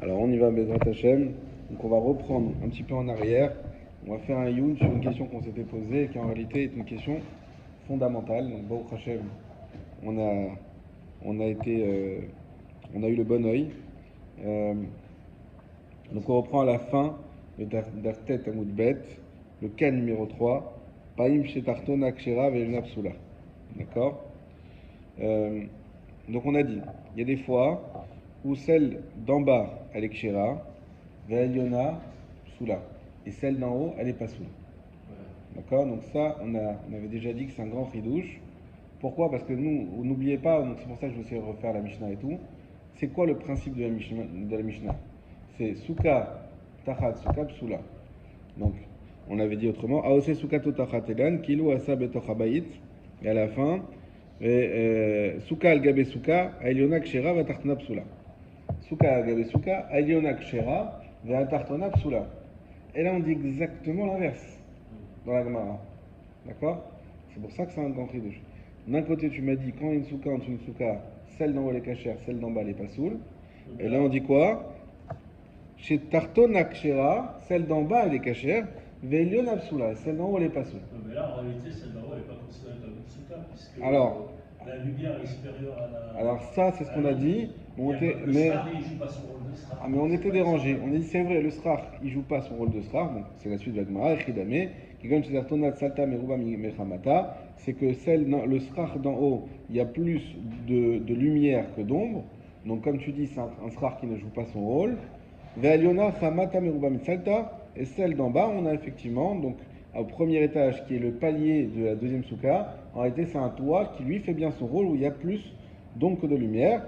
Alors on y va, Bezrat Hashem. Donc on va reprendre un petit peu en arrière. On va faire un youn sur une question qu'on s'était posée et qui en réalité est une question fondamentale. Donc Baruch Hashem, on a, on a été, on a eu le bon oeil. Euh, donc on reprend à la fin le Dartet Amoud Bet, le cas numéro 3. Paim Shetarton Akshera Ve'elnapsula. D'accord. Euh, donc on a dit, il y a des fois où celle d'en bas elle est Kshera, Ve'elyona Psula. Et celle d'en haut elle est pas Soula. D'accord. Donc ça on avait déjà dit que c'est un grand ridouche. Pourquoi? Parce que nous, n'oubliez pas, donc c'est pour ça que je vais essayer de refaire la Mishnah et tout. C'est quoi le principe de la Mishnah? C'est Souka Tachat Souka Psula. Donc on avait dit autrement, Aose Souka Totachat Egan, Kilo Asa Betoch Habayit. Et à la fin, Souka al Gabe Souka, Ailiona Kshera Vatartna Psula. Souka al Gabe Souka, Ailiona Kshera Vatartna Psula. Et là on dit exactement l'inverse dans la Gemara. D'accord? C'est pour ça que c'est un grand chidouche. D'un côté, tu m'as dit, quand il y a une souka entre une souka, celle d'en haut elle est cachère, celle d'en bas elle est pas soule. Et là on dit quoi? Chez Tartona Kshera, celle d'en bas elle est cachère, Veilion Absula, celle d'en haut elle est pas soule. Mais là, en réalité, celle d'en haut, elle n'est pas considérée comme une souka, puisque Alors, la lumière est supérieure alors ça c'est ce qu'on a dit, le srar, il ne joue pas son rôle de srar. mais on était dérangés. On a dit c'est vrai, le srar il joue pas son rôle de srar, donc c'est la suite de la Gemara, Echidame, qui comme chez Tartona Salta Meruba Mechamata, c'est que le srar d'en haut, il y a plus de lumière que d'ombre. Donc comme tu dis, c'est un srar qui ne joue pas son rôle. Ve'aliona Chamata Meruba Salta, et celle d'en bas, on a effectivement, donc au premier étage, qui est le palier de la deuxième souka, en réalité c'est un toit qui lui fait bien son rôle, où il y a plus d'ombre que de lumière.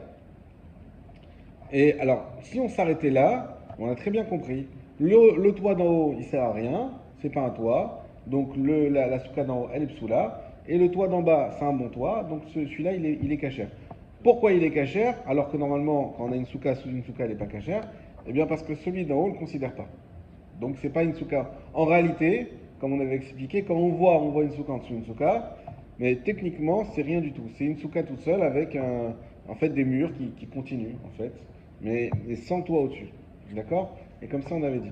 Et alors, si on s'arrêtait là, on a très bien compris. Le toit d'en haut, il sert à rien, c'est pas un toit. Donc la souka d'en haut, elle est psoula. Et le toit d'en bas, c'est un bon toit. Donc celui-là, il est cachère. Pourquoi il est cachère alors que normalement, quand on a une souka sous une souka, elle n'est pas cachère? Eh bien parce que celui d'en haut, on ne le considère pas. Donc c'est pas une souka. En réalité, comme on avait expliqué, quand on voit une souka en dessous d'une souka, mais techniquement, c'est rien du tout. C'est une souka toute seule avec en fait des murs qui continuent en fait, mais sans toit au-dessus. D'accord? Et comme ça on avait dit.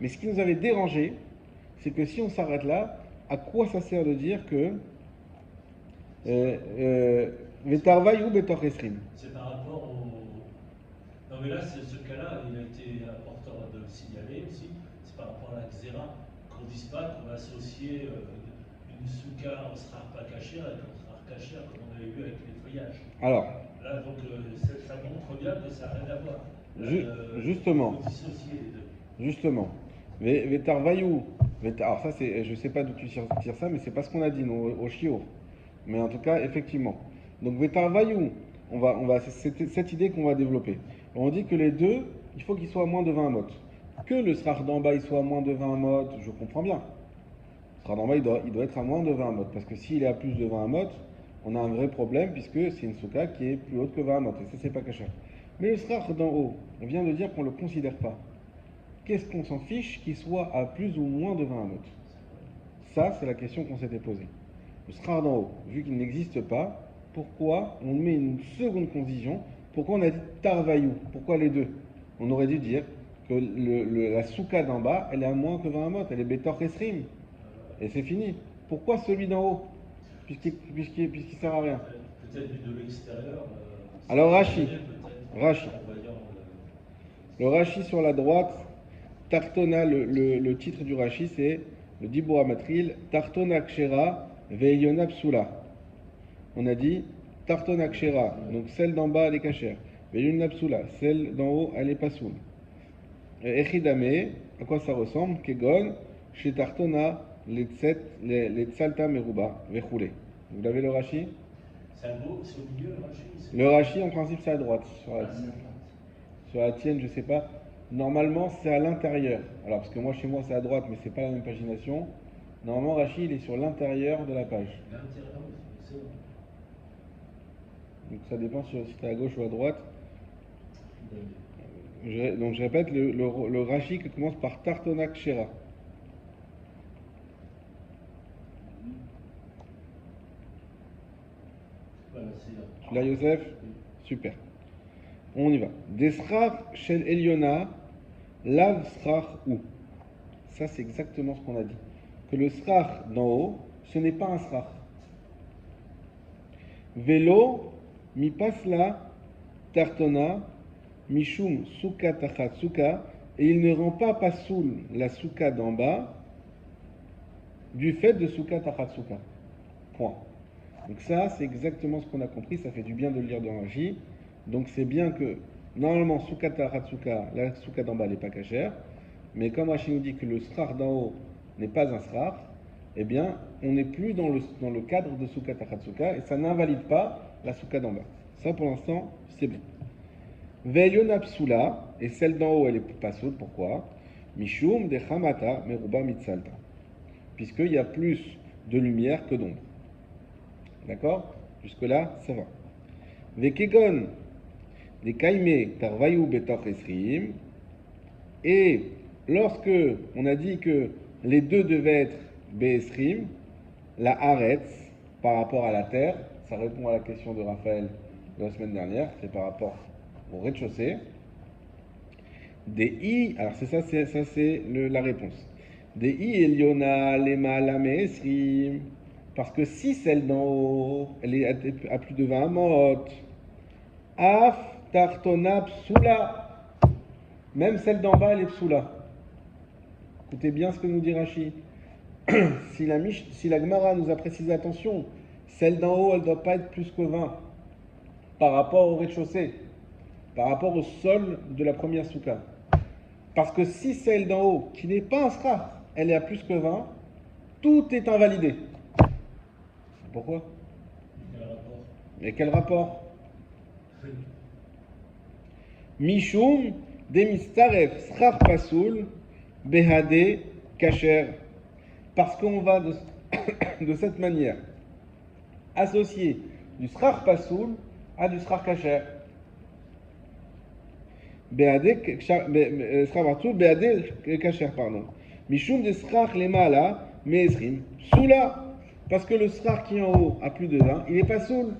Mais ce qui nous avait dérangé, c'est que si on s'arrête là, à quoi ça sert de dire que Vetarvaï ou Betor Esrim? C'est par rapport au. Non, mais là, ce cas-là, il a été important de le signaler aussi. C'est par rapport à la xéra, qu'on ne dise pas qu'on va associer une souka au srar pas cachère avec un srar cachère, comme on avait vu avec les feuillages. Alors, Là, donc, ça montre bien que ça n'a rien à voir. justement. Il faut dissocier les deux. Justement. Vetarvaïou. Alors ça, je ne sais pas d'où tu tires ça, mais c'est pas ce qu'on a dit nous, au Shio. Mais en tout cas, effectivement. Donc Vetarvaïou, c'est cette idée qu'on va développer. On dit que les deux, il faut qu'ils soient à moins de 20 mot. Que le srar d'en bas il soit à moins de 20 mot, je comprends bien. Le srar d'en bas il doit être à moins de 20 mot. Parce que s'il est à plus de 20 mot, on a un vrai problème puisque c'est une souka qui est plus haute que 20 mot. Et ça, c'est pas caché. Mais le srar d'en haut, on vient de dire qu'on ne le considère pas. Qu'est-ce qu'on s'en fiche qu'il soit à plus ou moins de 20 amot? Ça, c'est la question qu'on s'était posée. Le srar d'en haut, vu qu'il n'existe pas, pourquoi on met une seconde condition? Pourquoi on a dit tarvaïou? Pourquoi les deux? On aurait dû dire que la souka d'en bas, elle est à moins que 20 amot, elle est betor esrim. Et c'est fini. Pourquoi celui d'en haut? Puisqu'il sert à rien. Peut-être vu de l'extérieur. Alors Rashi. Rashi. En voyant Le Rashi sur la droite, Tartona, le titre du Rashi, c'est le Dibur Matril, Tartona Kshera Veillona Psula. On a dit Tartona Kshera, donc celle d'en bas elle est cachère. Veillona Psula, celle d'en haut elle est pas soule. Echidame, à quoi ça ressemble? Kegon, chez Tartona, les Tsalta Meruba, Vechoule. Vous l'avez le Rashi? c'est au milieu le Rashi. Le Rashi en principe c'est à droite. Sur la tienne, je sais pas. Normalement, c'est à l'intérieur. Alors, parce que moi, chez moi, c'est à droite, mais c'est pas la même pagination. Normalement, Rachid, il est sur l'intérieur de la page. L'intérieur, c'est bon. Donc, ça dépend si tu es à gauche ou à droite. Donc, je répète, le Rachid qui commence par Tartonak Shera. Voilà, c'est là. Tu l'as, Youssef? Super. On y va. Des srar shel Eliona, lav srar ou. Ça, c'est exactement ce qu'on a dit. Que le srar d'en haut, ce n'est pas un srar. Vélo, mi pasla, tartona, mishum suka tachat suka, et il ne rend pas pasoul la suka d'en bas du fait de suka tachat suka. Point. Donc ça, c'est exactement ce qu'on a compris. Ça fait du bien de le lire dans Rashi. Donc c'est bien que, normalement, suka tachat suka, la suka d'en bas n'est pas cachère. Mais comme Rashi nous dit que le srar d'en haut n'est pas un srar, eh bien, on n'est plus dans le cadre de Sukkot Achatsuka et ça n'invalide pas la Sukkah d'en bas. Ça, pour l'instant, c'est bien. Ve'elyona psula, et celle d'en haut, elle est pas sourde. Pourquoi? Mishum de chamata meruba mitzalta. Puisqu'il y a plus de lumière que d'ombre. D'accord? Jusque-là, ça va. Ve'kegon de kaime tarvayu betoch esrim. Et lorsque on a dit que les deux devaient être Be'esrim, la Haaretz, par rapport à la terre, ça répond à la question de Raphaël de la semaine dernière, c'est par rapport au rez-de-chaussée. Des I, alors c'est la réponse. Des I Eliona Lema Lame Esrim, parce que si celle d'en haut, elle est à plus de 20 mot, Af Tartona Psula, même celle d'en bas, elle est Psula. Écoutez bien ce que nous dit Rashi. Si la Gemara nous a précisé, attention, celle d'en haut, elle ne doit pas être plus que 20 par rapport au rez-de-chaussée, par rapport au sol de la première soukha. Parce que si celle d'en haut, qui n'est pas un srar, elle est à plus que 20, tout est invalidé. Pourquoi? Quel rapport? Mais quel rapport? Mishum demistaref srar pasoul behade kacher. Parce qu'on va de cette manière associer du srar pasoul à du srar kacher. Srar pasoul beade kacher, pardon. Mishum de srar lemala meesrim soula. Parce que le srar qui est en haut a plus de 20, il est pas soul.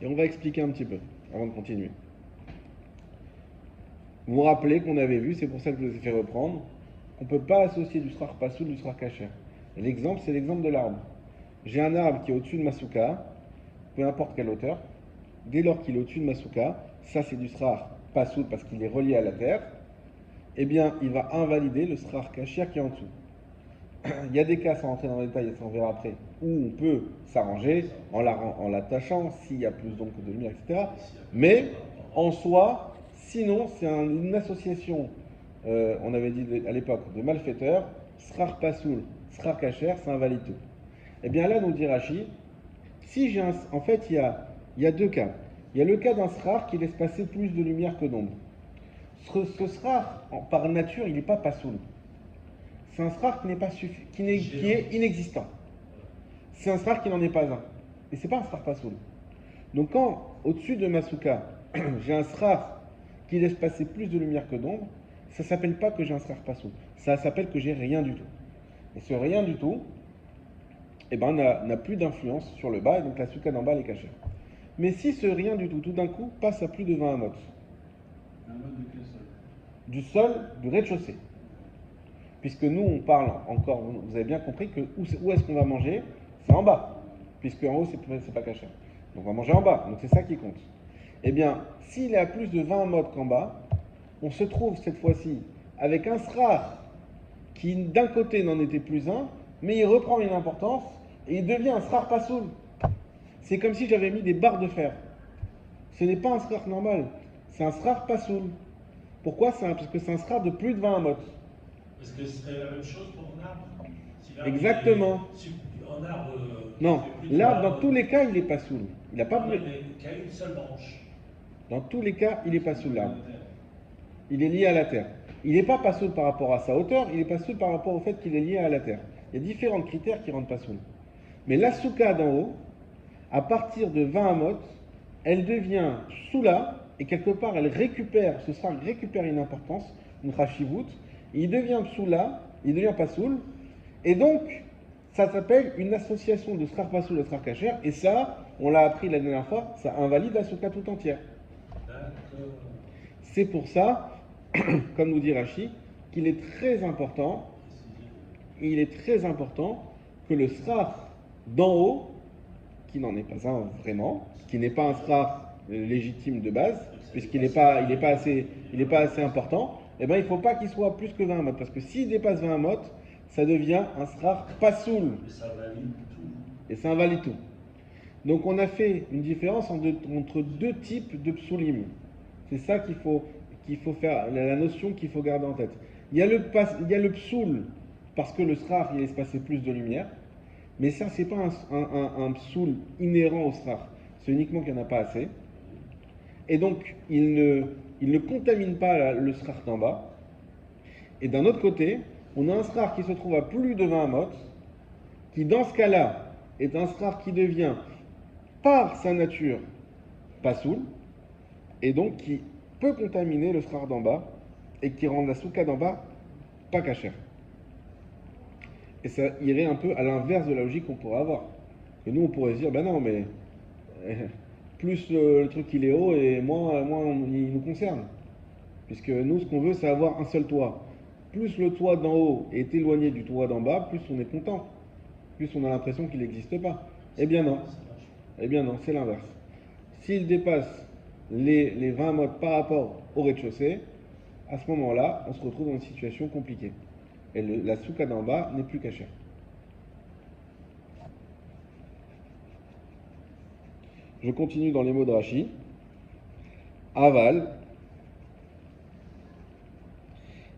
Et on va expliquer un petit peu avant de continuer. Vous vous rappelez qu'on avait vu, c'est pour ça que je vous ai fait reprendre, on ne peut pas associer du srar pasoul du srar kacher. L'exemple, c'est l'exemple de l'arbre. J'ai un arbre qui est au-dessus de ma soukha, peu importe quelle hauteur. Dès lors qu'il est au-dessus de ma soukha, ça c'est du srar pasoul parce qu'il est relié à la terre, eh bien il va invalider le srar kacher qui est en dessous. Il y a des cas, sans rentrer dans les détails, et ça on verra après, où on peut s'arranger en l'attachant, s'il y a plus d'ombre que de lumière, etc. Mais en soi, sinon, c'est une association, on avait dit à l'époque, de malfaiteurs, srar pasoul, srar kacher, ça invalide tout. Eh bien là, nous dit Rashi, si j'ai en fait, il y a deux cas. Il y a le cas d'un srar qui laisse passer plus de lumière que d'ombre. Ce srar, par nature, il n'est pas pasoul. C'est un srar qui est inexistant. C'est un srar qui n'en est pas un. Et c'est pas un srar pasoul. Donc quand, au-dessus de ma soukha, j'ai un srar qui laisse passer plus de lumière que d'ombre, ça s'appelle pas que j'ai un srar pasoul. Ça s'appelle que j'ai rien du tout. Et ce rien du tout, eh ben, n'a plus d'influence sur le bas, et donc la soukha d'en bas elle est cachée. Mais si ce rien du tout d'un coup, passe à plus de 20 amot. Un mode de quel sol? Du sol, du rez-de-chaussée. Puisque nous, on parle encore, vous avez bien compris que où est-ce qu'on va manger? C'est en bas. Puisque en haut, c'est pas caché. Donc on va manger en bas. Donc c'est ça qui compte. Eh bien, s'il est à plus de 20 modes qu'en bas, on se trouve cette fois-ci avec un srar qui d'un côté n'en était plus un, mais il reprend une importance et il devient un srar pasoul. C'est comme si j'avais mis des barres de fer. Ce n'est pas un srar normal, c'est un srar pasoul. Pourquoi? Parce que c'est un srar de plus de 20 modes. Parce que ce serait la même chose pour un arbre. Si l'arbre Exactement. Un arbre. Non, l'arbre, dans tous les cas, il est pas soul. Il n'a pas. Qui a une seule branche. Dans tous les cas, il est pas soul, l'arbre. Il est lié à la terre. Il n'est pas soul par rapport à sa hauteur, il est pas soul par rapport au fait qu'il est lié à la terre. Il y a différents critères qui rendent pas soul. Mais la soukha d'en haut, à partir de 20 amot, elle devient soula, et quelque part, elle récupère une importance, une chashivut, il devient psoula, il devient pasoul, et donc ça s'appelle une association de srar pasoul et srar kacher, et ça, on l'a appris la dernière fois, ça invalide la soukha tout entière. C'est pour ça, comme nous dit Rashi, qu'il est très important, il est très important que le srar d'en haut, qui n'en est pas un vraiment, qui n'est pas un srar légitime de base, puisqu'il n'est pas, il est pas assez important, eh ben, il ne faut pas qu'il soit plus que 20 mot, parce que s'il dépasse 20 mot, ça devient un srar pasoul, Et ça valide tout. et ça invalide tout. Donc on a fait une différence entre deux types de psoulim. C'est ça qu'il faut faire, la notion qu'il faut garder en tête. Il y a le psoul, parce que le srar, il laisse passer plus de lumière, mais ça, c'est pas un psoul inhérent au srar. C'est uniquement qu'il n'y en a pas assez. Et donc, il ne contamine pas le srar d'en bas. Et d'un autre côté, on a un srar qui se trouve à plus de 20 mot, qui dans ce cas-là est un srar qui devient, par sa nature, pasoul, et donc qui peut contaminer le srar d'en bas, et qui rend la souka d'en bas pas cachère. Et ça irait un peu à l'inverse de la logique qu'on pourrait avoir. Et nous, on pourrait se dire, ben non, mais plus le truc il est haut et moins il nous concerne. Puisque nous, ce qu'on veut, c'est avoir un seul toit. Plus le toit d'en haut est éloigné du toit d'en bas, plus on est content. Plus on a l'impression qu'il n'existe pas. Eh bien non. Eh bien non, c'est l'inverse. S'il dépasse les 20 mots par rapport au rez-de-chaussée, à ce moment-là, on se retrouve dans une situation compliquée. Et la souka d'en bas n'est plus cachée. Je continue dans les mots de Rashi. Aval.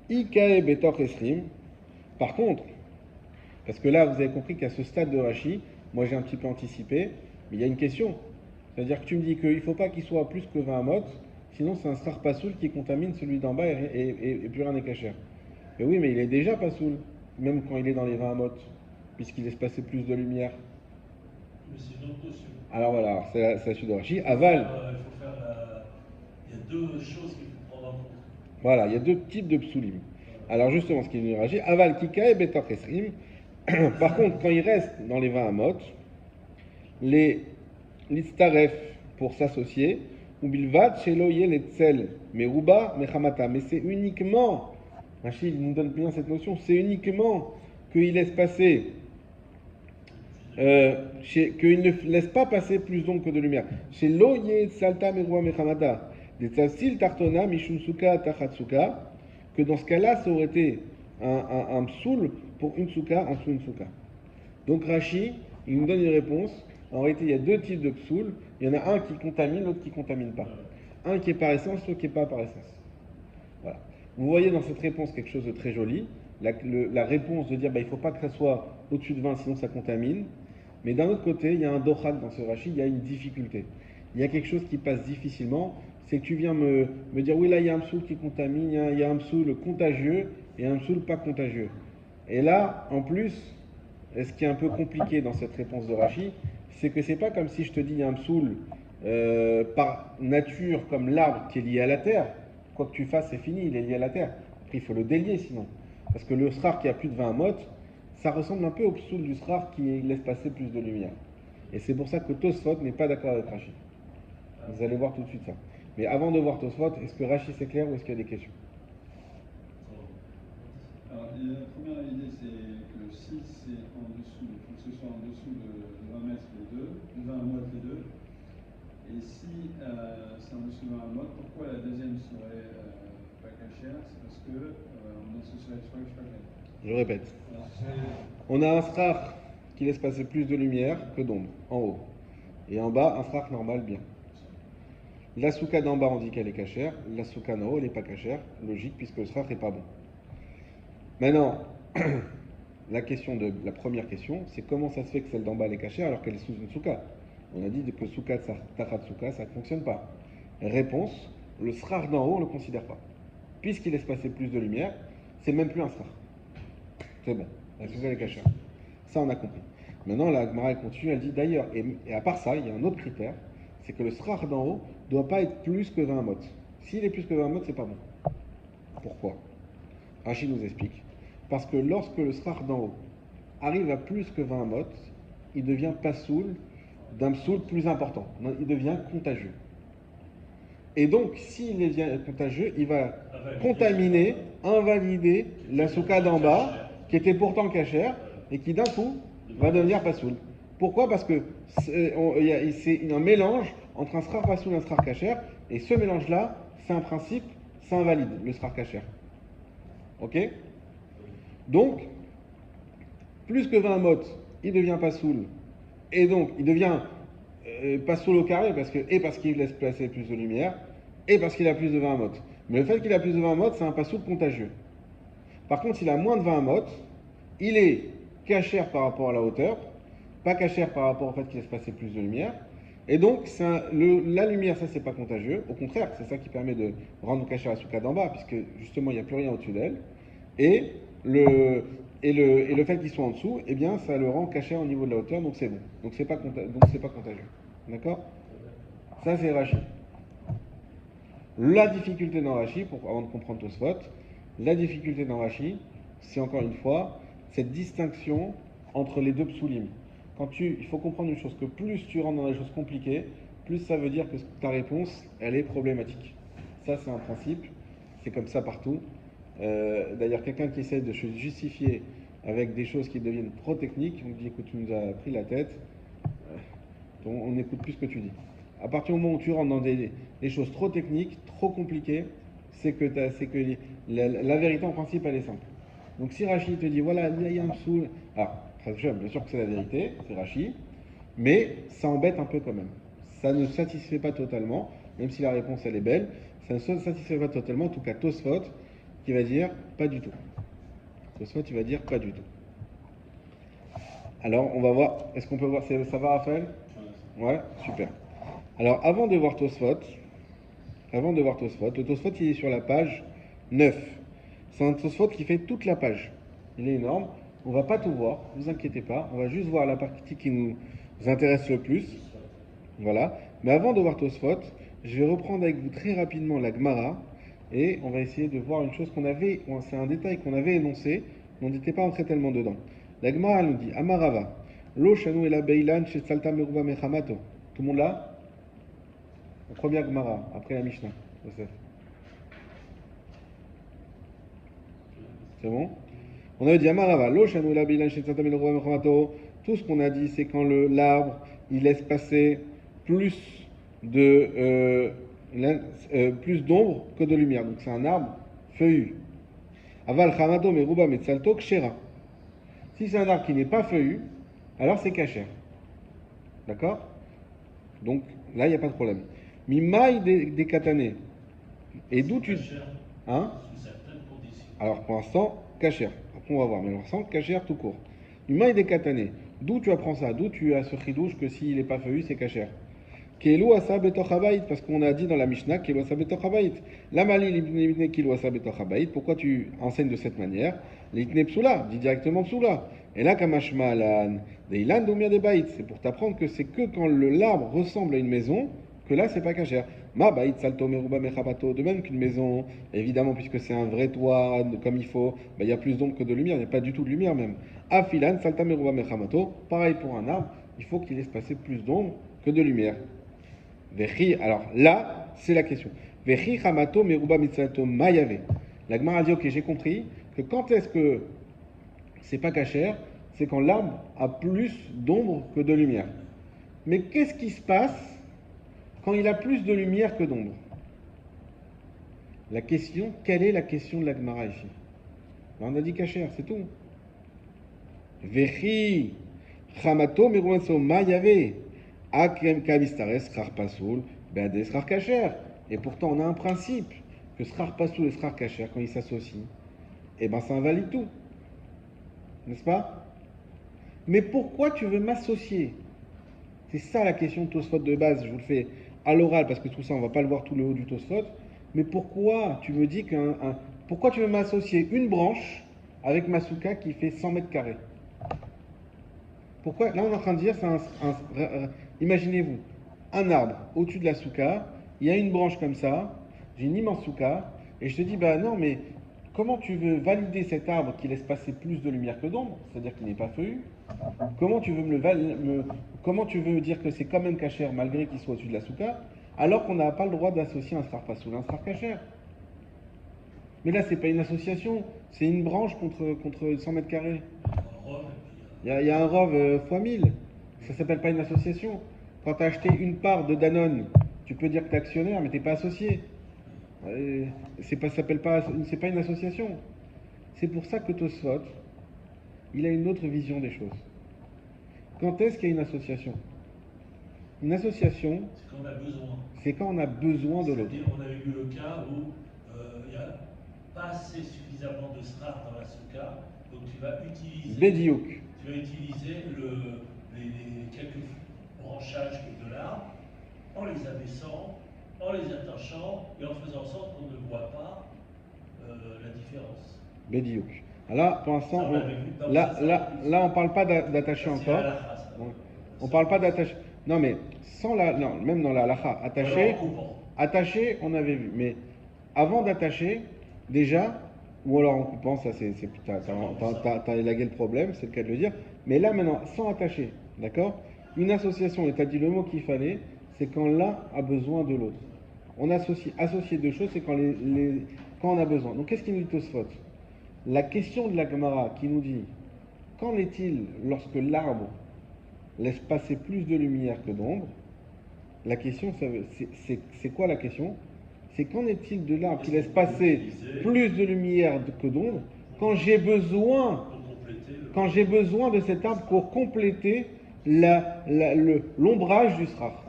Ikae betor esrim. Par contre, parce que là, vous avez compris qu'à ce stade de Rashi, moi j'ai un petit peu anticipé, mais il y a une question. C'est-à-dire que tu me dis qu'il ne faut pas qu'il soit plus que 20 mot, sinon c'est un srar pasoul qui contamine celui d'en bas et plus rien n'est cachère. Mais oui, mais il est déjà pasoul, même quand il est dans les 20 mot, puisqu'il laisse passer plus de lumière. Mais c'est donc dessus. Alors voilà, c'est la suite de Rashi. Aval. Il faut faire. Il y a deux choses qu'il faut prendre en compte. Voilà, il y a deux types de psoulim. Alors justement, ce qui est venu Rashi, Aval kika et betor esrim. Par contre, quand il reste dans les 20 amot, les listaref pour s'associer, ou bilvad shelo yeletzel meruba mechamata. Mais c'est uniquement, Rachid nous donne bien cette notion, c'est uniquement qu'il laisse passer, qu'il ne laisse pas passer plus d'ombre que de lumière. Shelo yetzalta meruba mechamata. Des tzasil tartona mishum suka tachatsuka. Que dans ce cas-là, ça aurait été un psoul pour une souka en dessous d'une souka. Donc Rashi, il nous donne une réponse. En réalité, il y a deux types de psoul. Il y en a un qui contamine, l'autre qui ne contamine pas. Un qui est par essence, l'autre qui n'est pas par essence. Voilà. Vous voyez dans cette réponse quelque chose de très joli. La réponse de dire il ne faut pas que ça soit au-dessus de 20, sinon ça contamine. Mais d'un autre côté, il y a un dochak dans ce Rashi, il y a une difficulté. Il y a quelque chose qui passe difficilement. C'est que tu viens me dire, oui, là, il y a un psoul qui contamine, il y a un psoul contagieux et un psoul pas contagieux. Et là, en plus, ce qui est un peu compliqué dans cette réponse de Rashi, c'est que c'est pas comme si je te dis, il y a un psoul par nature, comme l'arbre qui est lié à la terre. Quoi que tu fasses, c'est fini, il est lié à la terre. Après, il faut le délier sinon. Parce que le srar qui a plus de 20 mot, ça ressemble un peu au psoul du srar qui laisse passer plus de lumière. Et c'est pour ça que Tosfot n'est pas d'accord avec Rashi. Vous allez voir tout de suite ça. Mais avant de voir Tosfot, est-ce que Rashi c'est clair ou est-ce qu'il y a des questions? Alors, la première idée, c'est que si c'est en dessous, il faut que ce soit en dessous de 20 mètres les deux, 20 mots les deux. Et si c'est en dessous de 20 mots, pourquoi la deuxième serait pas cachère? C'est parce que on associerait le soir pas clair. Je répète. On a un srar qui laisse passer plus de lumière que d'ombre, en haut. Et en bas, un srar normal bien. La souka d'en bas, on dit qu'elle est cachère. La souka d'en haut, elle n'est pas cachère. Logique, puisque le srar n'est pas bon. Maintenant, la première question, c'est comment ça se fait que celle d'en bas, elle est cachère alors qu'elle est sous une souka? On a dit que souka tachatsuka, ça ne fonctionne pas. Réponse, le srar d'en haut, on ne le considère pas. Puisqu'il laisse passer plus de lumière, c'est même plus un srar. C'est bon, la souka, elle est cachère. Ça, on a compris. Maintenant, la Gemara, elle continue, elle dit d'ailleurs, et à part ça, il y a un autre critère, c'est que le srar d'en haut ne doit pas être plus que 20 mot. S'il est plus que 20 mot, c'est pas bon. Pourquoi? Rachid nous explique. Parce que lorsque le srar d'en haut arrive à plus que 20 mot, il devient pasoul d'un psoul plus important. Il devient contagieux. Et donc, s'il devient contagieux, il va Invalider. contaminer, invalider la souka d'en bas, Cachère. qui était pourtant cachère, et qui d'un coup va devenir pasoul. Pourquoi? Parce que c'est un mélange entre un srar pasoul et un srar cachère, et ce mélange-là, c'est un principe, ça invalide le srar cachère. Ok? Donc, plus que 20 mot, il devient pasoul, et donc il devient pasoul au carré, parce qu'il laisse placer plus de lumière, et parce qu'il a plus de 20 mot. Mais le fait qu'il a plus de 20 mot, c'est un pasoul contagieux. Par contre, s'il a moins de 20 mot, il est cachère par rapport à la hauteur, pas cachère par rapport au fait qu'il laisse passer plus de lumière. Et donc, la lumière, ça, c'est pas contagieux. Au contraire, c'est ça qui permet de rendre cachère la souka d'en bas, puisque justement, il n'y a plus rien au-dessus d'elle. Et le fait qu'il soit en dessous, eh bien, ça le rend cachère au niveau de la hauteur, donc c'est bon. Donc, c'est pas contagieux. D'accord? Ça, c'est Rashi. La difficulté dans Rashi, avant de comprendre Tosfot, la difficulté dans Rashi, c'est encore une fois cette distinction entre les deux psulim. Il faut comprendre une chose, que plus tu rentres dans les choses compliquées, plus ça veut dire que ta réponse, elle est problématique. Ça, c'est un principe, c'est comme ça partout. D'ailleurs, quelqu'un qui essaie de se justifier avec des choses qui deviennent trop techniques, on dit, écoute, tu nous as pris la tête, on n'écoute plus ce que tu dis. À partir du moment où tu rentres dans des choses trop techniques, trop compliquées, c'est que la vérité en principe elle est simple. Donc si Rashi te dit voilà, il y a un psoul, alors bien sûr que c'est la vérité, c'est Rashi, mais ça embête un peu quand même. Ça ne satisfait pas totalement, même si la réponse elle est belle, ça ne satisfait pas totalement, en tout cas Tosfot qui va dire pas du tout. Tosfot il va dire pas du tout. Alors on va voir, est-ce qu'on peut voir, ça va Raphaël? Ouais, super. Alors, avant de voir Tosfot, le Tosfot il est sur la page 9. C'est un Tosfot qui fait toute la page. Il est énorme. On ne va pas tout voir, ne vous inquiétez pas. On va juste voir la partie qui nous intéresse le plus. Voilà. Mais avant de voir Tosfot, je vais reprendre avec vous très rapidement la Gemara et on va essayer de voir une chose c'est un détail qu'on avait énoncé, mais on n'était pas entré tellement dedans. La Gemara nous dit Amarava, Lo shanu ela beilan chez salta meruba mechamato. Tout le monde là? La première Gemara, après la Mishnah. Joseph. C'est bon? On avait dit Amarava, Lo shanu ela beilan chez salta meruba mechamato. Tout ce qu'on a dit, c'est quand l'arbre, il laisse passer plus d'ombre que de lumière. Donc c'est un arbre feuillu. Aval chamato meruba metzalto kshera. Si c'est un arbre qui n'est pas feuillu, alors c'est kasher. D'accord? Donc là, il n'y a pas de problème. Mimaï des katané. Et d'où tu. Hein? Sous certaines conditions. Alors pour l'instant, kasher. Après on va voir, mais pour l'instant, kasher tout court. Mimaï des katané. D'où tu apprends ça? D'où tu as ce chidouche que s'il n'est pas feuillu, c'est kasher? Kelo asa betochabait, parce qu'on a dit dans la Mishnah Kelo asa betochabait. La mali libne kelo asa betochabait. Pourquoi tu enseignes de cette manière? L'itne psoula, dit directement psoula. Et là, kamashma alan, deilan domia de bait. C'est pour t'apprendre que c'est que quand l'arbre ressemble à une maison, que là, c'est pas cachère. Ma bait salto meruba mechabato. De même qu'une maison, évidemment, puisque c'est un vrai toit, comme il faut, il y a plus d'ombre que de lumière, il n'y a pas du tout de lumière même. Afilan salta meruba mechabato. Pareil pour un arbre, il faut qu'il laisse passer plus d'ombre que de lumière. Alors là, c'est la question. Vechi chamato meruba mitzato mayave. La Gemara a dit ok, j'ai compris que quand est-ce que c'est pas cachère, c'est quand l'arbre a plus d'ombre que de lumière. Mais qu'est-ce qui se passe quand il a plus de lumière que d'ombre? La question, quelle est la question de la Gemara ici? On a dit cachère, c'est tout. Vechi chamato meruba mitzato mayave. Et pourtant, on a un principe que Srar Pasoul et Srar Kacher, quand ils s'associent, eh ben ça invalide tout. N'est-ce pas? Mais pourquoi tu veux m'associer? C'est ça la question de Tosfot de base. Je vous le fais à l'oral parce que tout ça, on va pas le voir tout le haut du Tosfot. Mais pourquoi tu me dis pourquoi tu veux m'associer une branche avec ma souka qui fait 100 mètres carrés? Pourquoi? Là, on est en train de dire, imaginez-vous, un arbre au-dessus de la souka, il y a une branche comme ça, j'ai une immense souka, et je te dis, bah non, mais comment tu veux valider cet arbre qui laisse passer plus de lumière que d'ombre, c'est-à-dire qu'il n'est pas feuillu? Comment tu veux comment tu veux me dire que c'est quand même cachère malgré qu'il soit au-dessus de la souka? alors qu'on n'a pas le droit d'associer un srar pasoul à un srar kasher. Mais là, c'est pas une association, c'est une branche contre 100 mètres carrés. Il y a un rov fois 1000. Ça s'appelle pas une association. Quand tu as acheté une part de Danone, tu peux dire que tu es actionnaire, mais tu n'es pas associé. C'est pas une association. C'est pour ça que Tosfot, il a une autre vision des choses. Quand est-ce qu'il y a une association? Une association, c'est quand on a besoin. C'est quand on a besoin de l'autre. On a eu le cas où il n'y a pas assez suffisamment de srar dans la souka, donc tu vas utiliser. Bédiouk. Tu vas utiliser les quelques branchages de l'arbre en les abaissant, en les attachant et en faisant en sorte qu'on ne voit pas la différence. Bédiouk. Alors, pour l'instant, on parle pas d'attacher encore. On parle pas d'attacher. Non, mais non, même dans la halakha, attacher, on avait vu. Mais avant d'attacher, déjà, ou alors en coupant, ça t'as élagué le problème, c'est le cas de le dire. Mais là, maintenant, sans attacher, d'accord? Une association, et tu as dit le mot qu'il fallait, c'est quand l'un a besoin de l'autre. On associe deux choses, c'est quand on a besoin. Donc, qu'est-ce qu'il nous dit Tosfot? La question de la Gemara qui nous dit, qu'en est-il lorsque l'arbre laisse passer plus de lumière que d'ombre? La question, c'est quoi la question? C'est qu'en est-il de l'arbre qui laisse passer plus de lumière que d'ombre quand j'ai besoin de cet arbre pour compléter l'ombrage du srar?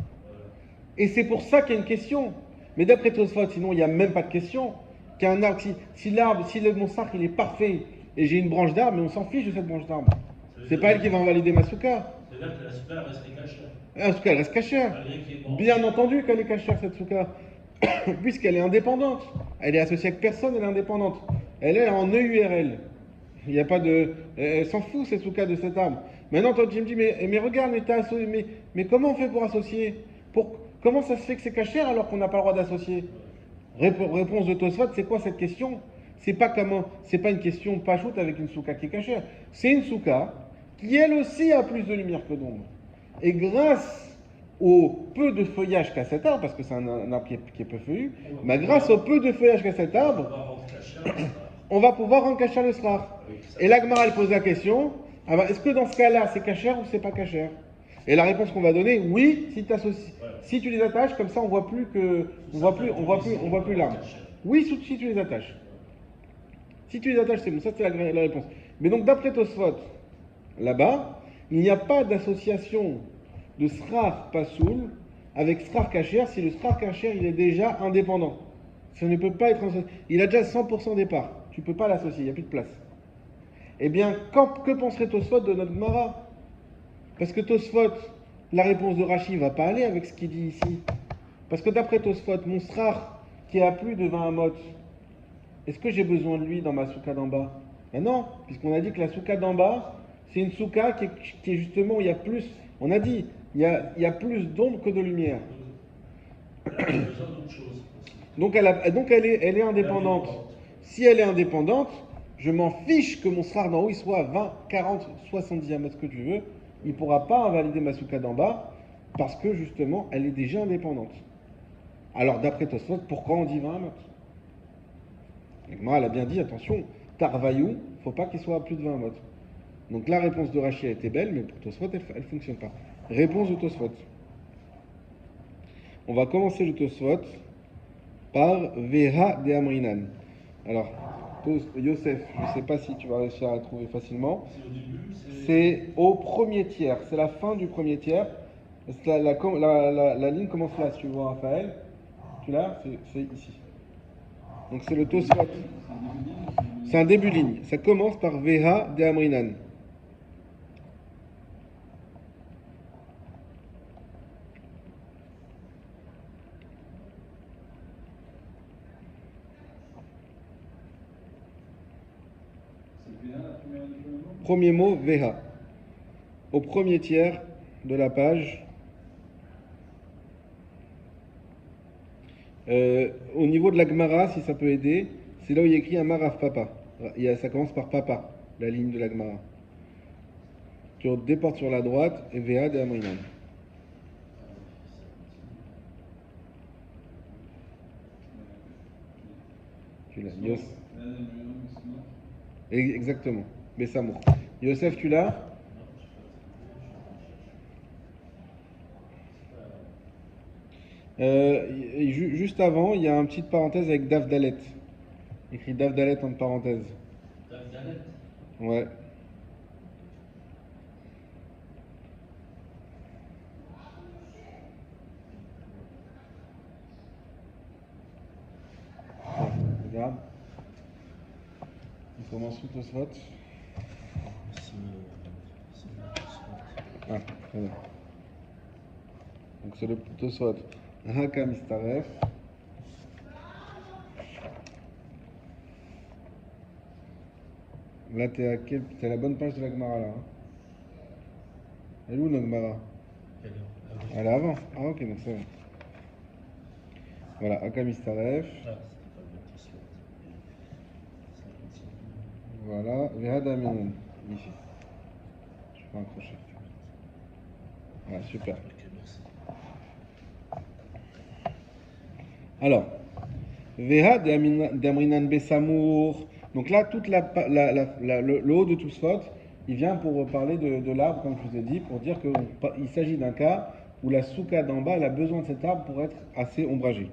Et c'est pour ça qu'il y a une question. Mais d'après Tosfot, sinon il n'y a même pas de question. Qu'un arbre, si mon srar il est parfait et j'ai une branche d'arbre, mais on s'en fiche de cette branche d'arbre. C'est pas elle qui va invalider ma souka. C'est-à-dire que la souka reste cachère. La souka elle reste cachère. Bien entendu qu'elle est cachère cette souka. Puisqu'elle est indépendante. Elle est associée avec personne, elle est indépendante. Elle est en EURL. Il n'y a pas de. Elle s'en fout cette souka de cet arbre. Maintenant, toi tu me dis, mais regarde, mais comment on fait pour associer? Comment ça se fait que c'est cachère alors qu'on n'a pas le droit d'associer? Réponse de Tosfot, c'est quoi cette question? C'est pas une question pachoute avec une souka qui est cachère. C'est une souka qui elle aussi a plus de lumière que d'ombre. Et grâce au peu de feuillage qu'a cet arbre, parce que c'est un arbre qui est peu feuillu, mais grâce au peu de feuillage qu'a cet arbre, on va pouvoir rendre cachère le srar. Et la Gemara elle pose la question, est-ce que dans ce cas-là c'est cachère ou c'est pas cachère? Et la réponse qu'on va donner, oui, si tu les attaches, comme ça on voit plus l'arbre. Oui, si tu les attaches. Si tu les attaches, c'est bon, ça c'est la réponse. Mais donc d'après Tosfot, là-bas, il n'y a pas d'association de srar pasoul avec srar kasher si le srar kasher il est déjà indépendant. Ça ne peut pas être associé. Il a déjà 100% départ. Tu ne peux pas l'associer, il n'y a plus de place. Eh bien, que penserait Tosfot de notre Gemara? Parce que Tosfot, la réponse de Rashi ne va pas aller avec ce qu'il dit ici. Parce que d'après Tosfot, mon srar qui a plus de 20 amot, est-ce que j'ai besoin de lui dans ma souka d'en bas? Ben non, puisqu'on a dit que la souka d'en bas, c'est une souka qui est justement où il y a plus, on a dit, il y a plus d'ombre que de lumière. Donc elle est indépendante. Si elle est indépendante, je m'en fiche que mon srar d'en haut il soit à 20, 40, 70 amot, ce que tu veux. Il ne pourra pas invalider ma souka d'en bas parce que justement elle est déjà indépendante. Alors d'après Tosfot, pourquoi on dit 20 amot? Elle a bien dit, attention, Tarvaillou, il ne faut pas qu'il soit à plus de 20 amot. Donc la réponse de Rashi a été belle, mais pour Tosfot, elle ne fonctionne pas. Réponse de Tosfot. On va commencer le Tosfot par Veha de Amrinan. Alors, Yosef, je ne sais pas si tu vas réussir à la trouver facilement. C'est au premier tiers, c'est la fin du premier tiers. La ligne commence là, si tu vois Raphaël. Tu l'as? C'est ici. Donc c'est le Tosfot. C'est un début de ligne. Ça commence par Veha de Amrinan. Premier mot, Veha. Au premier tiers de la page, au niveau de la Gemara, si ça peut aider, c'est là où il y a écrit un Maraf Papa. Ça commence par Papa, la ligne de la Gemara. Tu déportes sur la droite et Veha de Amrinan. Tu l'as. Exactement. Bessamour. Yosef, tu l'as? Juste avant, il y a une petite parenthèse avec Daf Dalet. Écrit Daf Dalet entre parenthèses. Daf Dalet. Ouais. Regarde. On commence tout au spot. Ah, très bien. Donc c'est le Tosfot. Haka Mistaref. Là, t'es à la bonne page de la Gemara là. Hein. Elle est où la Gemara? Elle est avant. Ah ok, donc c'est bon. Voilà, Haka Mistaref. Voilà, Vehada Minan. Ici. Je peux accrocher. Voilà, super. Alors, Veha d'Amrinan Bessamour. Donc là, toute le haut de Tosfot, il vient pour parler de l'arbre, comme je vous ai dit, pour dire qu'il s'agit d'un cas où la souka d'en bas elle a besoin de cet arbre pour être assez ombragée.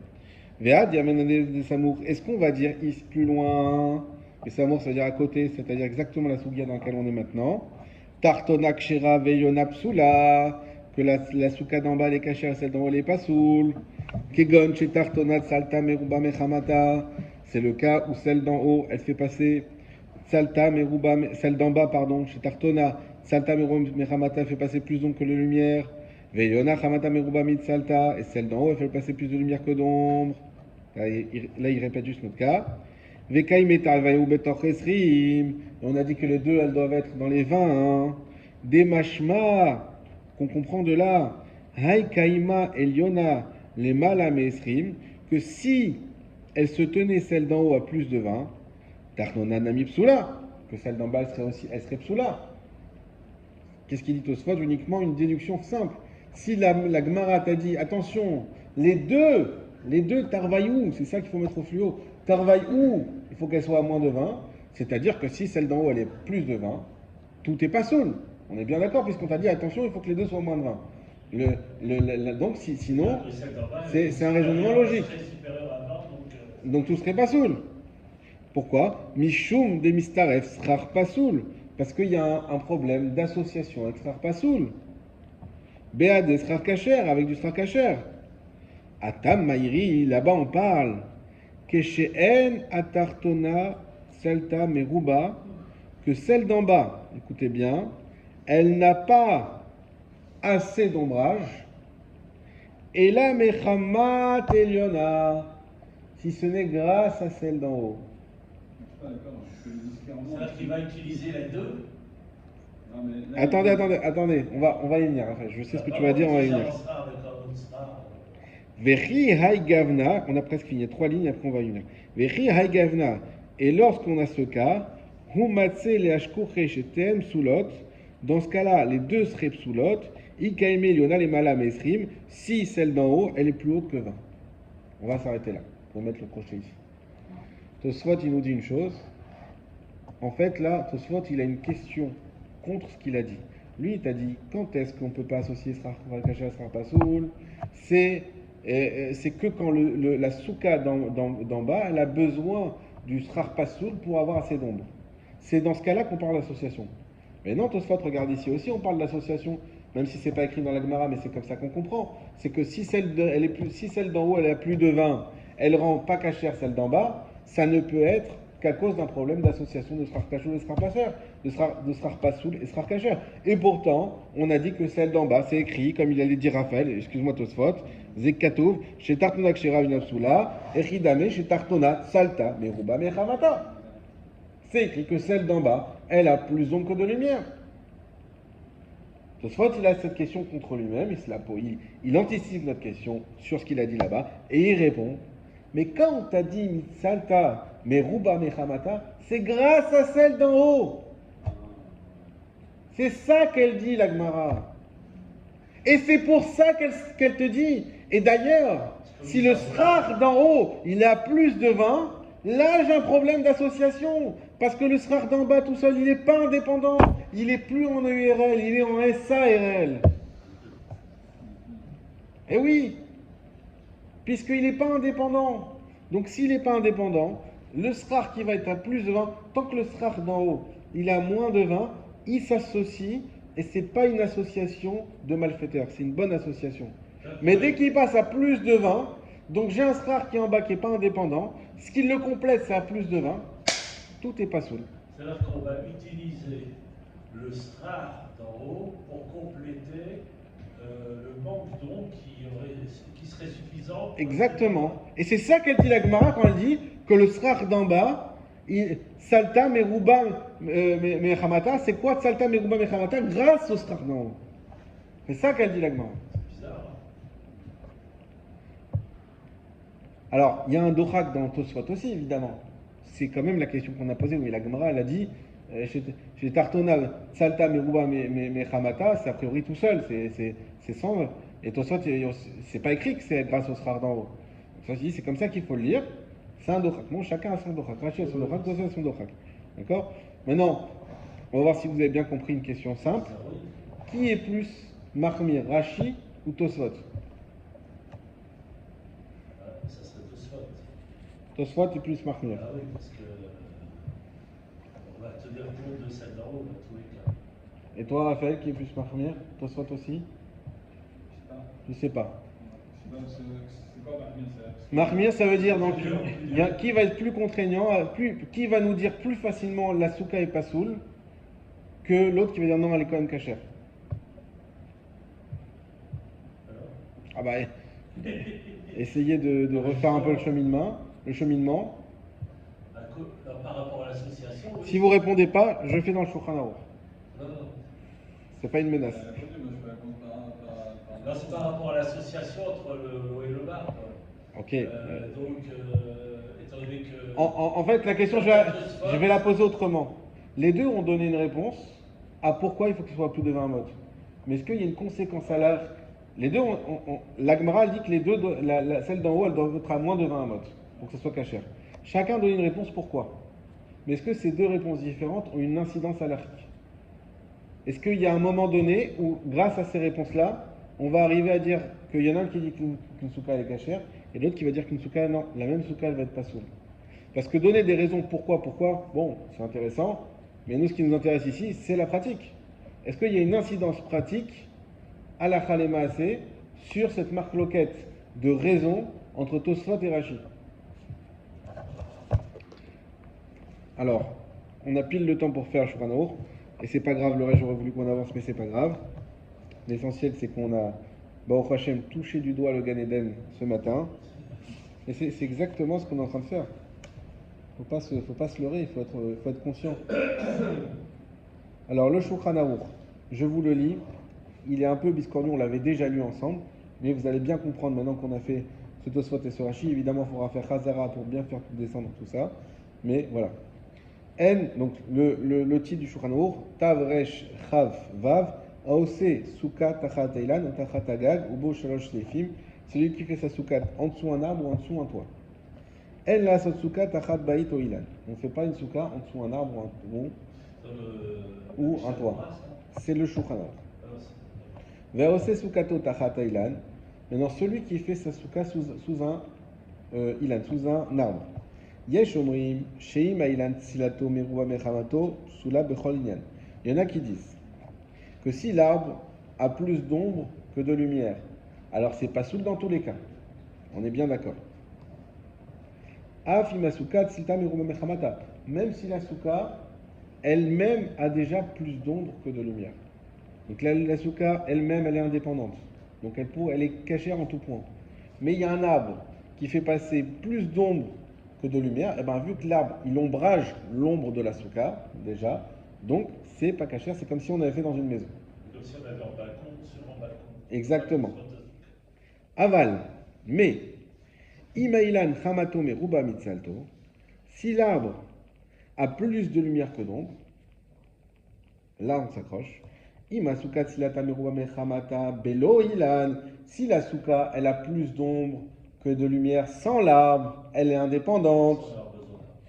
Veha d'Amrinan Bessamour. Est-ce qu'on va dire ici plus loin? Bessamour, ça veut dire à côté, c'est-à-dire exactement la souka dans laquelle on est maintenant. Tartona Kshera Veyona Psula. Que la souka d'en bas elle est cachée, celle d'en haut elle est pas soule. Kegon chez Tartonat Salta Meruba Mechamata, c'est le cas où celle d'en haut elle fait passer Salta Meruba, celle d'en bas pardon, chez Tartona Salta Meruba Mechamata fait passer plus d'ombre que de lumière. Veyona Chamata Meruba Mit Salta, et celle d'en haut elle fait passer plus de lumière que d'ombre. Là il répète juste notre cas. Vekai Metal Vayou Betoch Esrim, on a dit que les deux elles doivent être dans les 20. Hein. Des mashma qu'on comprend de là. Hay Kaima Eliona les malam et esrim, que si elle se tenait celle d'en haut à plus de 20, tarnona nami psula, que celle d'en bas elle serait psula. Qu'est-ce qu'il dit Tosfot? Uniquement une déduction simple. Si la Gemara t'a dit, attention, les deux tarvaïou, c'est ça qu'il faut mettre au fluo, tarvaïou, il faut qu'elle soit à moins de 20, c'est-à-dire que si celle d'en haut elle est plus de 20, tout est pas soul. On est bien d'accord puisqu'on t'a dit, attention, il faut que les deux soient moins de 20. Donc sinon, c'est un raisonnement logique. Donc tout serait pas soul. Pourquoi? Mishum de mistaref srar pas soul. Parce qu'il y a un problème d'association avec srar pas soul. Béa de srar kacher avec du srar kacher. Atam maïri, là-bas on parle. Kesheen atartona salta meruba. Que celle d'en bas, écoutez bien, elle n'a pas assez d'ombrage, et la mechamat eliona, si ce n'est grâce à celle d'en haut. C'est-à-dire qu'il va utiliser les deux. Attendez, on va y venir. Enfin, je sais ce que tu vas dire, on va y venir. Vechi hay gavna, on a presque fini, 3 lignes, après on va y venir. Vechi hay gavna, et lorsqu'on a ce cas, humatse le ashkuche shetem sulot, dans ce cas-là, les deux seraient psoulot. Ikaime Liona les malam esrim, si celle d'en haut, elle est plus haute que 20. On va s'arrêter là, pour mettre le crochet ici. Tosfot, il nous dit une chose. En fait, là, Tosfot, il a une question contre ce qu'il a dit. Lui, il t'a dit, quand est-ce qu'on ne peut pas associer Srar Kacher à Srar Pasoul? C'est que quand la souka d'en bas, elle a besoin du Srar Pasoul pour avoir assez d'ombre. C'est dans ce cas-là qu'on parle d'association. Mais non, Tosfot, regarde ici aussi, on parle d'association. Même si c'est pas écrit dans la Gemara, mais c'est comme ça qu'on comprend. C'est que si celle d'en haut elle a plus de 20, elle rend pas cachère celle d'en bas, ça ne peut être qu'à cause d'un problème d'association de Srar Kachoul et Srar Paser, de Srar Pasoul et Srar Kacher. Et pourtant, on a dit que celle d'en bas, c'est écrit, comme il allait dire Raphaël, excuse-moi Tosfot, Zekatouv, chez Tartona Kshera Vinapsula, Echidame, chez Tartona Salta, Meruba Mechamata. C'est écrit que celle d'en bas, elle a plus d'ombre que de lumière. Tosfot, il a cette question contre lui-même, il anticipe notre question sur ce qu'il a dit là-bas, et il répond, mais quand on t'a dit Mitsalta, Meruba Mechamata, c'est grâce à celle d'en haut. C'est ça qu'elle dit, la Gemara. Et c'est pour ça qu'elle te dit. Et d'ailleurs, si le srar d'en haut, il a plus de 20, Là, j'ai un problème d'association. Parce que le srar d'en bas tout seul, il n'est pas indépendant. Il n'est plus en EURL, il est en SARL. Eh oui, puisqu'il n'est pas indépendant. Donc s'il n'est pas indépendant, le srar qui va être à plus de 20, tant que le srar d'en haut, il est à moins de 20, il s'associe et ce n'est pas une association de malfaiteurs, c'est une bonne association. Mais dès qu'il passe à plus de 20, donc j'ai un srar qui est en bas qui n'est pas indépendant, ce qui le complète c'est à plus de 20, tout est pas soul. C'est-à-dire qu'on va utiliser le srar d'en haut pour compléter le manque d'onde qui serait suffisant. Exactement. Et c'est ça qu'elle dit la Gemara quand elle dit que le srar d'en bas, salta meruba mechamata, c'est quoi salta meruba mechamata grâce au srar d'en haut. C'est ça qu'elle dit la Gemara. C'est bizarre. Alors, il y a un dochak dans Tosfot aussi, évidemment. C'est quand même la question qu'on a posée. Oui, la Gemara, elle a dit chez Tartona, salta meruba mechamata, c'est a priori tout seul, c'est sans. Et Tosfot, c'est pas écrit que c'est grâce au srar d'en haut. Donc, ça, c'est comme ça qu'il faut le lire. C'est un dochak. Bon, chacun a son dochak. Rachi a son dochak, Tosfot a son dochak. D'accord? Maintenant, on va voir si vous avez bien compris une question simple. Qui est plus Mahmir, Rachi ou Tosfot? Ça serait Tosfot. Tosfot est plus Mahmir. Ah oui, parce que on va tenir compte de celle d'en haut dans tous les cas. Et toi, Raphaël, qui est plus Mahmir? Tosfot aussi? Je sais pas. C'est quoi Mahmir? Mahmir, ça veut dire donc qui va être plus contraignant, qui va nous dire plus facilement la souka est pas soul que l'autre qui va dire non, elle est quand même cachère. Ah bah, essayez de refaire un peu le cheminement. Par rapport à l'association. Oui. Si vous répondez pas, je fais dans le Shulchan Aruch. Non. C'est pas une menace. Non, c'est par rapport à l'association entre le haut et le bas. Quoi. Ok. Donc, étant donné que. En fait, la question, je vais la poser autrement. Les deux ont donné une réponse à pourquoi il faut qu'il soit plus de 20 modes. Mais est-ce qu'il y a une conséquence à l'art? Les deux, la Gemara dit que les deux, celle d'en haut, elle doit être à moins de 20 modes pour que ce soit cachère. Chacun donne une réponse pourquoi. Mais est-ce que ces deux réponses différentes ont une incidence à l'arc? Est-ce qu'il y a un moment donné où, grâce à ces réponses-là, on va arriver à dire qu'il y en a un qui dit qu'une souka elle est cachère et l'autre qui va dire qu'une souka, non, la même souka elle va être pas soule. Parce que donner des raisons pourquoi, bon, c'est intéressant, mais nous ce qui nous intéresse ici, c'est la pratique. Est-ce qu'il y a une incidence pratique à la Khalemaasé sur cette marque loquette de raison entre Tosfot et Rashi? Alors, on a pile le temps pour faire le Shulchan Aruch, et c'est pas grave, le reste j'aurais voulu qu'on avance, mais c'est pas grave. L'essentiel c'est qu'on a, Baruch Hashem, touché du doigt le Gan Eden ce matin, et c'est exactement ce qu'on est en train de faire. Faut pas se leurrer, il faut être conscient. Alors le Shulchan Aruch, je vous le lis, il est un peu biscornu, on l'avait déjà lu ensemble, mais vous allez bien comprendre maintenant qu'on a fait ce Tosfot et ce Rashi. Évidemment, il faudra faire Chazara pour bien faire descendre tout ça, mais voilà. Donc le titre du Shulchan Aruch, Tav Resh Chav Vav, Aose Souka Tachat Eilan ou Tachat Agag, Ubo Shalosh Lefim, celui qui fait sa souka en dessous un arbre ou en dessous un toit. Elle la souka Tachat Bait Oilan. On ne fait pas une souka en dessous un arbre ou un toit. C'est le Shulchan Aruch. Ve'ose Soukato Tachat Eilan. Maintenant, celui qui fait sa souka sous un ilan, sous un arbre. Yesh omrim sheim ailan tsilato meruva mechamato sula bechol inyan. Il y en a qui disent que si l'arbre a plus d'ombre que de lumière, alors c'est pas soul dans tous les cas. On est bien d'accord. Af imasuka tsilta meruva mechamata. Même si la souka elle-même a déjà plus d'ombre que de lumière. Donc la souka elle-même elle est indépendante. Donc elle est cachère en tout point. Mais il y a un arbre qui fait passer plus d'ombre que de lumière, et bien vu que l'arbre il ombrage l'ombre de la souka déjà, donc c'est pas cachère, c'est comme si on avait fait dans une maison. Comme si on avait un balcon sur un balcon. Exactement. Aval, mais imailan chamato meruba mitzalto, si l'arbre a plus de lumière que d'ombre, là on s'accroche. Imasuka tsilata meruba mechamata belo ilan, si la souka elle a plus d'ombre que de lumière sans l'arbre, elle est indépendante.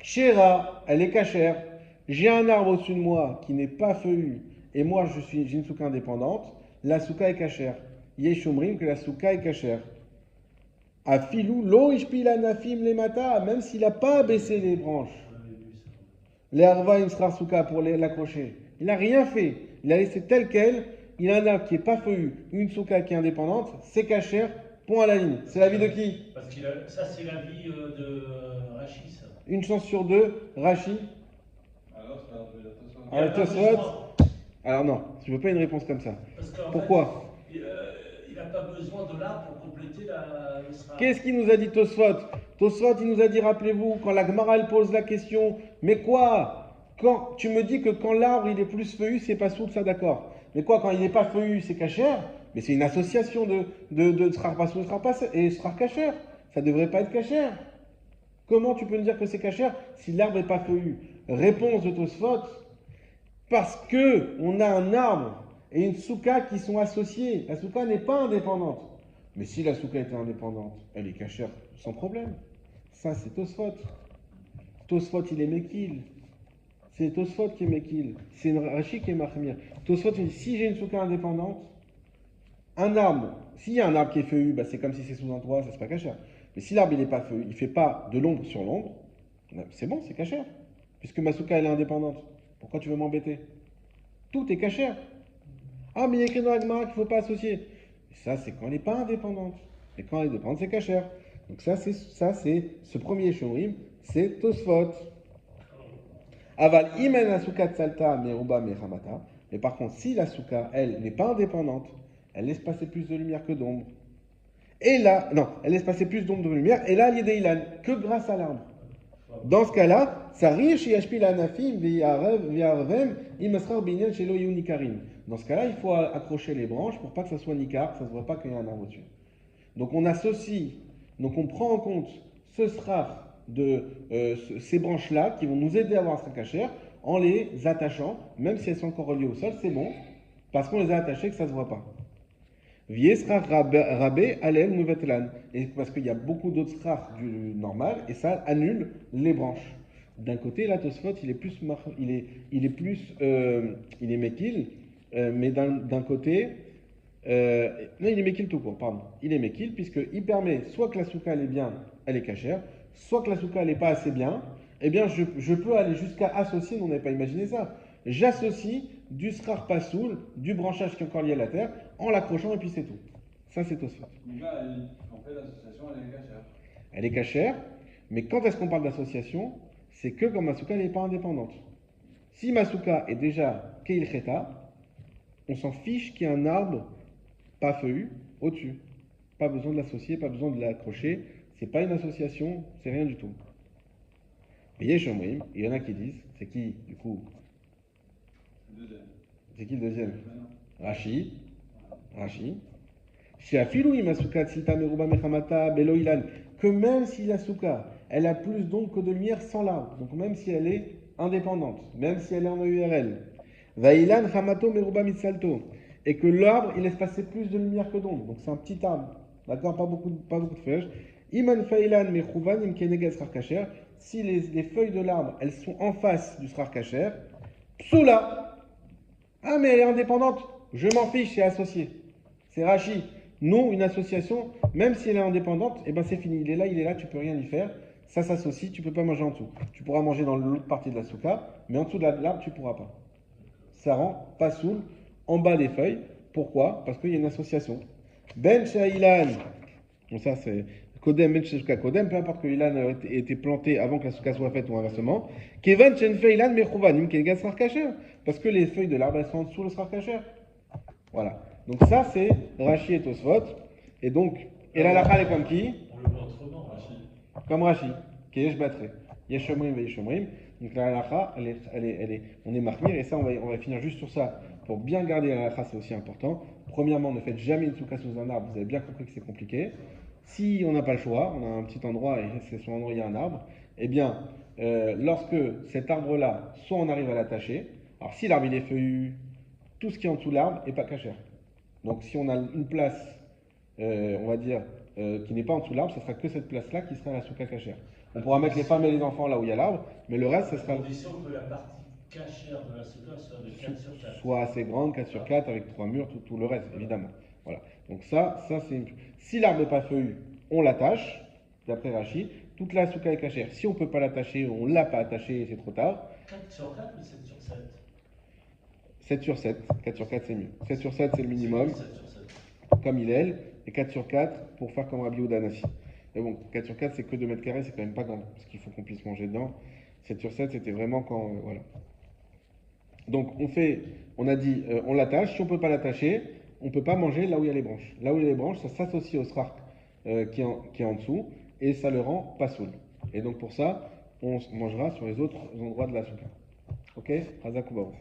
Kshera, elle est cachère. J'ai un arbre au-dessus de moi qui n'est pas feuillu, et moi j'ai une souka indépendante. La souka est cachère. Yeshomrim que la souka est cachère. Afilou lo ishpila nafim les mata, même s'il n'a pas baissé les branches. On avait vu ça. Les arva imsrar souka pour l'accrocher. Il n'a rien fait. Il a laissé tel quel. Il a un arbre qui n'est pas feuillu, une souka qui est indépendante, c'est cachère, point à la ligne. C'est l'avis de qui? Parce que ça, c'est l'avis de Rachid, ça. Une chance sur deux, Rachi. Alors, c'est l'arbre de la Tosfot. Il y a Alors, pas Tosfot. besoin. Alors non, je veux pas une réponse comme ça. Parce qu'en Pourquoi? fait, il n'a pas besoin de l'arbre pour compléter le sera. Qu'est-ce qu'il nous a dit Tosfot? Tosfot, il nous a dit, rappelez-vous, quand la Gemara elle pose la question, mais quoi? Quand tu me dis que quand l'arbre il est plus feuillu, c'est pas sourd, ça d'accord. Mais quoi, quand il n'est pas feuillu, c'est cachère? Mais c'est une association de srar pas sourd et srar cachère. Ça devrait pas être cachère. Comment tu peux me dire que c'est cachère si l'arbre n'est pas feuillu? Réponse de Tosfot, parce que on a un arbre et une souka qui sont associés. La souka n'est pas indépendante. Mais si la souka était indépendante, elle est cachère sans problème. Ça, c'est Tosfot. Tosfot, il est Mekil. C'est Tosfot qui est Mekil. C'est Rashi qui est Mahmir. Tosfot, il dit, si j'ai une souka indépendante, un arbre, s'il y a un arbre qui est feuillu, bah, c'est comme si c'est sous un toit, ça c'est pas cachère. Mais si l'arbre il n'est pas feuillu, il ne fait pas de l'ombre sur l'ombre, c'est bon, c'est cachère. Puisque ma souka elle est indépendante. Pourquoi tu veux m'embêter? Tout est cachère. Ah, mais il y a écrit dans la Gemara qu'il ne faut pas associer. Et ça, c'est quand elle n'est pas indépendante. Et quand elle est indépendante, c'est cachère. Donc ça, c'est ce premier shomrim, c'est Tosfot. Aval imen la souka tsalta meruba mehamata. Mais par contre, si la souka, elle, n'est pas indépendante, elle laisse passer plus de lumière que d'ombre. Et là, non, elle laisse passer plus d'ombre de lumière. Et là, il y a des ilan, que grâce à l'arbre. Dans ce cas-là, ça riche yashpil anafim v'yarvem imasrar binyan shelo yu nikarim. Dans ce cas-là, il faut accrocher les branches pour pas que ça soit nikar, que ça ne se voit pas qu'il y a un arbre au-dessus. Donc on associe, donc on prend en compte ce srar de ces branches-là qui vont nous aider à avoir un srar kasher en les attachant, même si elles sont encore reliées au sol, c'est bon, parce qu'on les a attachées que ça ne se voit pas. Viesrar rabé alel nouvetlan. Et parce qu'il y a beaucoup d'autres srars du normal et ça annule les branches. D'un côté, la Tosfot, il est mekil, mais d'un côté, non, il est mekil tout court, pardon. Il est mekil puisqu'il permet soit que la souka elle est bien, elle est cachère, soit que la souka elle n'est pas assez bien, eh bien je peux aller jusqu'à associer, mais on n'avait pas imaginé ça. J'associe du srar pasoul, du branchage qui est encore lié à la terre, en l'accrochant et puis c'est tout. Ça c'est Tosfot. Donc là, en fait, l'association, elle est cachère. Elle est cachère, mais quand est-ce qu'on parle d'association? C'est que quand ma souka n'est pas indépendante. Si ma souka est déjà keil cheta, on s'en fiche qu'il y ait un arbre pas feuillu au-dessus. Pas besoin de l'associer, pas besoin de l'accrocher. C'est pas une association, c'est rien du tout. Mais il y en a qui disent, c'est qui du coup? Deuxième. C'est qui le deuxième? Maintenant. Rashi. Sheafilou imasuka tsilta meruba mechamata belo ilan. Que même si la souka, elle a plus d'ombre que de lumière sans l'arbre, donc même si elle est indépendante, même si elle est en EURL, vailan hamato meruba mitsalto, et que l'arbre, il laisse passer plus de lumière que d'ombre, donc c'est un petit arbre, d'accord, pas beaucoup de feuilles. Iman failan mechuvan imkenega srar kasher, si les feuilles de l'arbre, elles sont en face du srar kasher, psoula. Ah, mais elle est indépendante, je m'en fiche, c'est associé. C'est Rashi. Nous, une association, même si elle est indépendante, eh ben c'est fini. Il est là, tu peux rien y faire. Ça s'associe, tu peux pas manger en dessous. Tu pourras manger dans l'autre partie de la souka, mais en dessous de l'arbre, tu pourras pas. Ça rend pas saoul en bas des feuilles. Pourquoi? Parce qu'il y a une association. Ben Shailan. Donc ça c'est Kodem, Ben Shailan Kodem, peu importe que Ilan ait été planté avant que la souka soit faite ou inversement. Kevan Shenfeilan Mechouvanim Kenga Srar Kasher. Parce que les feuilles de l'arbre, elles sont en dessous le Srar Kasher. Voilà. Donc ça, c'est Rashi et Tosfot. Et donc, et la lacha, elle est comme qui? On le voit autrement, Rachid. Comme Rashi, qui est Yeshbatre. Yeshomrim et Yeshomrim. Donc la lacha, on est marmir. Et ça, on va finir juste sur ça. Pour bien garder la lacha, c'est aussi important. Premièrement, ne faites jamais une souka sous un arbre. Vous avez bien compris que c'est compliqué. Si on n'a pas le choix, on a un petit endroit et c'est sur l'endroit où il y a un arbre, eh bien, lorsque cet arbre-là, soit on arrive à l'attacher, alors si l'arbre il est feuillu, tout ce qui est en dessous de l'arbre n'est pas cachère. Donc si on a une place, on va dire, qui n'est pas en dessous de l'arbre, ce sera que cette place-là qui sera la souka cachère. On pourra mettre les femmes et les enfants là où il y a l'arbre, mais le reste, ce À sera condition que la partie cachère de la souka soit de 4 sur 4. soit assez grande, 4 sur 4, avec 3 murs, tout le reste, évidemment. Voilà. Donc ça c'est une... Si l'arbre n'est pas feuillu, on l'attache, d'après Rachid. Toute la souka est cachère. Si on ne peut pas l'attacher, on ne l'a pas attaché, c'est trop tard. 4 sur 4 ou 7 sur 7? 7 sur 7. 4 sur 4, c'est mieux. 7 sur 7, c'est le minimum, 7 sur 7. comme il est, et 4 sur 4 pour faire comme Rabbi Yehuda Hanassi. Mais bon, 4 sur 4, c'est que 2 mètres carrés, c'est quand même pas grand, parce qu'il faut qu'on puisse manger dedans. 7 sur 7, c'était vraiment quand... voilà. Donc, on a dit, on l'attache. Si on ne peut pas l'attacher, on ne peut pas manger là où il y a les branches. Là où il y a les branches, ça s'associe au srark qui est en dessous, et ça le rend pas soul. Et donc, pour ça, on mangera sur les autres endroits de la souka. Ok? Hazak ou Baruch.